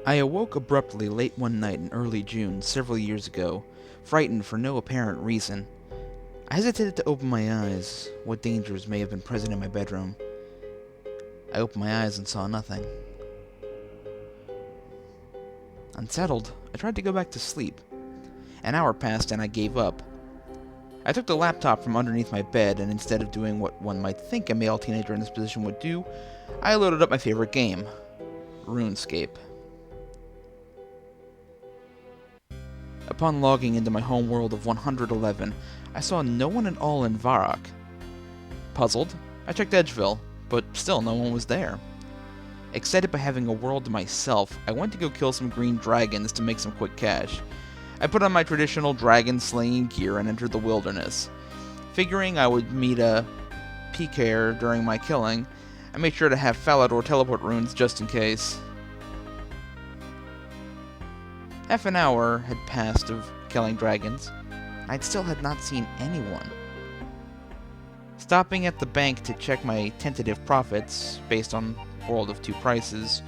I awoke abruptly late one night in early June several years ago, frightened for no apparent reason. I hesitated to open my eyes. What dangers may have been present in my bedroom? I opened my eyes and saw nothing. Unsettled, I tried to go back to sleep. An hour passed and I gave up. I took the laptop from underneath my bed, and instead of doing what one might think a male teenager in this position would do, I loaded up my favorite game, Runescape. Upon logging into my home world of 111, I saw no one at all in Varrock. Puzzled, I checked Edgeville, but still no one was there. Excited by having a world to myself, I went to go kill some green dragons to make some quick cash. I put on my traditional dragon-slaying gear and entered the wilderness. Figuring I would meet a PKer during my killing, I made sure to have Falador teleport runes just in case. Half an hour had passed of killing dragons, and I still had not seen anyone. Stopping at the bank to check my tentative profits, based on World of Two prices,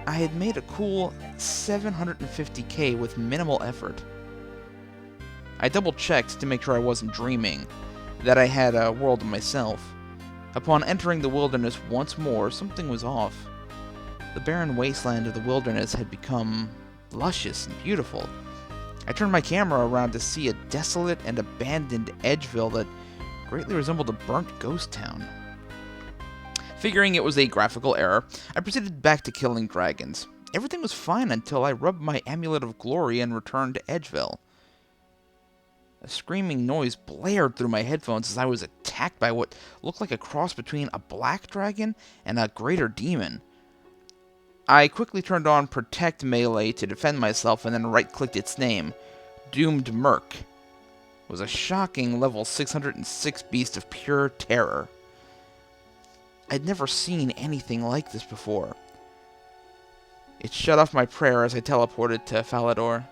I had made a cool 750k with minimal effort. I double-checked to make sure I wasn't dreaming, that I had a world of myself. Upon entering the wilderness once more, something was off. The barren wasteland of the wilderness had become luscious and beautiful. I turned my camera around to see a desolate and abandoned Edgeville that greatly resembled a burnt ghost town. Figuring it was a graphical error, I proceeded back to killing dragons. Everything was fine until I rubbed my Amulet of Glory and returned to Edgeville. A screaming noise blared through my headphones as I was attacked by what looked like a cross between a black dragon and a greater demon. I quickly turned on Protect Melee to defend myself and then right-clicked its name. Doomed Merc. It was a shocking level 606 beast of pure terror. I'd never seen anything like this before. It shut off my prayer as I teleported to Falador.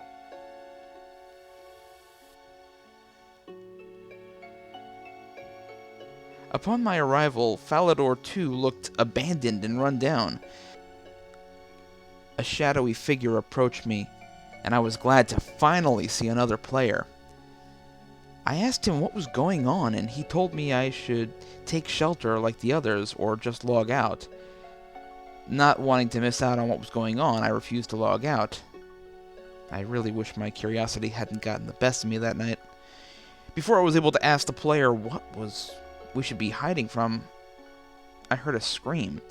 Upon my arrival, Falador 2 looked abandoned and run down. A shadowy figure approached me, and I was glad to finally see another player. I asked him what was going on, and he told me I should take shelter like the others or just log out. Not wanting to miss out on what was going on, I refused to log out. I really wish my curiosity hadn't gotten the best of me that night. Before I was able to ask the player what we should be hiding from, I heard a scream.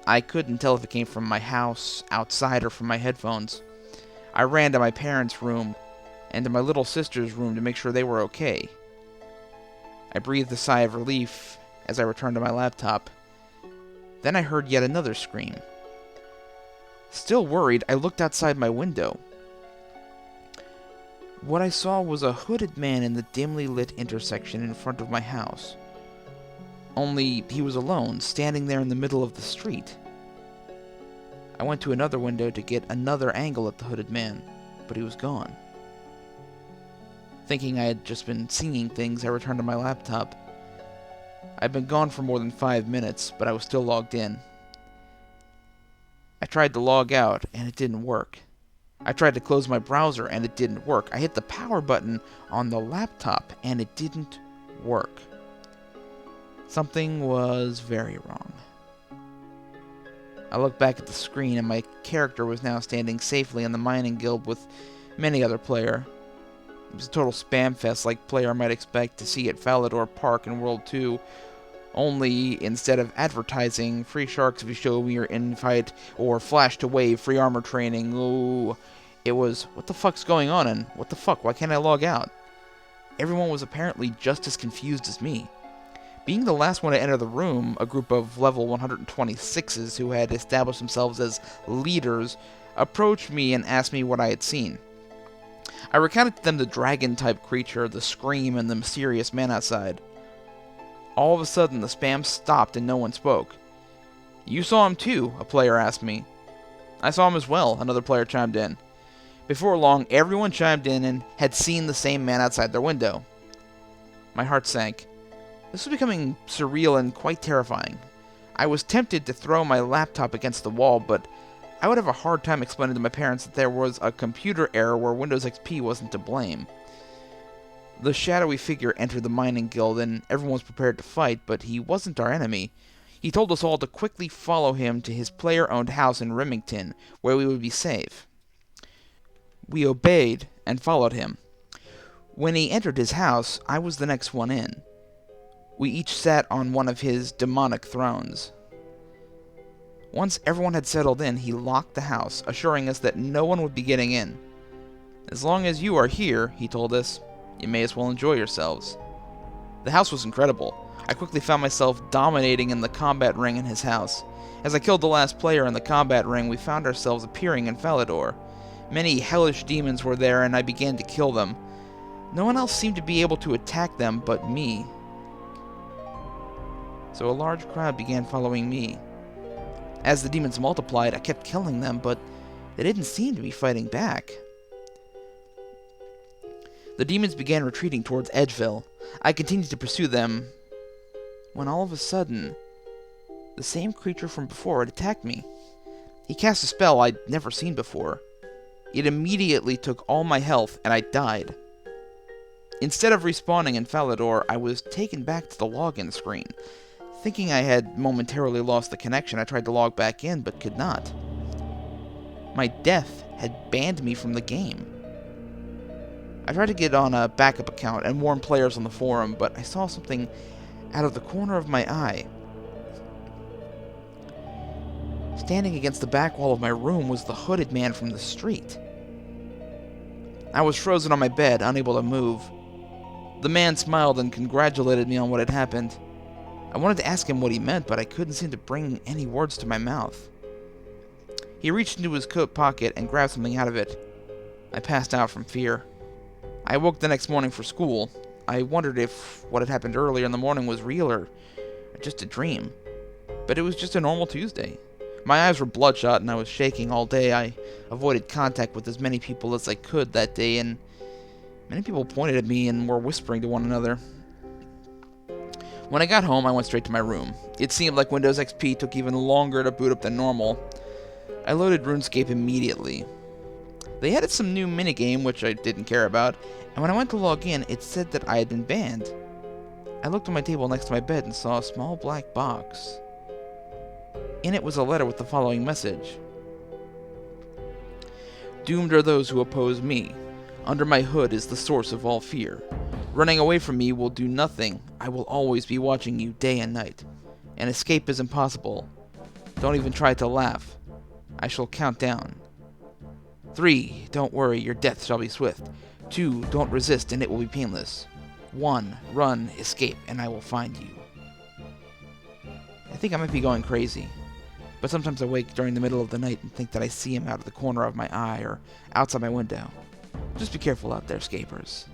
I couldn't tell if it came from my house, outside, or from my headphones. I ran to my parents' room and to my little sister's room to make sure they were okay. I breathed a sigh of relief as I returned to my laptop. Then I heard yet another scream. Still worried, I looked outside my window. What I saw was a hooded man in the dimly lit intersection in front of my house. Only he was alone, standing there in the middle of the street. I went to another window to get another angle at the hooded man, but he was gone. Thinking I had just been seeing things, I returned to my laptop. I'd been gone for more than 5 minutes, but I was still logged in. I tried to log out, and it didn't work. I tried to close my browser, and it didn't work. I hit the power button on the laptop, and it didn't work. Something was very wrong. I looked back at the screen, and my character was now standing safely in the mining guild with many other players. It was a total spam fest like player might expect to see at Falador Park in World 2, only instead of advertising free sharks if you show me your invite or flash to wave free armor training, ooh, it was what the fuck's going on and what the fuck, why can't I log out? Everyone was apparently just as confused as me. Being the last one to enter the room, a group of level 126s who had established themselves as leaders approached me and asked me what I had seen. I recounted to them the dragon-type creature, the scream, and the mysterious man outside. All of a sudden, the spam stopped and no one spoke. "You saw him too?" a player asked me. "I saw him as well," another player chimed in. Before long, everyone chimed in and had seen the same man outside their window. My heart sank. This was becoming surreal and quite terrifying. I was tempted to throw my laptop against the wall, but I would have a hard time explaining to my parents that there was a computer error where Windows XP wasn't to blame. The shadowy figure entered the mining guild, and everyone was prepared to fight, but he wasn't our enemy. He told us all to quickly follow him to his player-owned house in Remington, where we would be safe. We obeyed and followed him. When he entered his house, I was the next one in. We each sat on one of his demonic thrones. Once everyone had settled in, he locked the house, assuring us that no one would be getting in. "As long as you are here," he told us, "you may as well enjoy yourselves." The house was incredible. I quickly found myself dominating in the combat ring in his house. As I killed the last player in the combat ring, we found ourselves appearing in Falador. Many hellish demons were there, and I began to kill them. No one else seemed to be able to attack them but me. So a large crowd began following me. As the demons multiplied, I kept killing them, but they didn't seem to be fighting back. The demons began retreating towards Edgeville. I continued to pursue them, when all of a sudden, the same creature from before had attacked me. He cast a spell I'd never seen before. It immediately took all my health, and I died. Instead of respawning in Falador, I was taken back to the login screen. Thinking I had momentarily lost the connection, I tried to log back in, but could not. My death had banned me from the game. I tried to get on a backup account and warn players on the forum, but I saw something out of the corner of my eye. Standing against the back wall of my room was the hooded man from the street. I was frozen on my bed, unable to move. The man smiled and congratulated me on what had happened. I wanted to ask him what he meant, but I couldn't seem to bring any words to my mouth. He reached into his coat pocket and grabbed something out of it. I passed out from fear. I awoke the next morning for school. I wondered if what had happened earlier in the morning was real or just a dream. But it was just a normal Tuesday. My eyes were bloodshot and I was shaking all day. I avoided contact with as many people as I could that day, and many people pointed at me and were whispering to one another. When I got home, I went straight to my room. It seemed like Windows XP took even longer to boot up than normal. I loaded Runescape immediately. They added some new minigame, which I didn't care about, and when I went to log in, it said that I had been banned. I looked on my table next to my bed and saw a small black box. In it was a letter with the following message. "Doomed are those who oppose me. Under my hood is the source of all fear. Running away from me will do nothing. I will always be watching you day and night. An escape is impossible. Don't even try to laugh. I shall count down. 3, don't worry, your death shall be swift. 2, don't resist and it will be painless. 1, run, escape, and I will find you." I think I might be going crazy, but sometimes I wake during the middle of the night and think that I see him out of the corner of my eye or outside my window. Just be careful out there, escapers.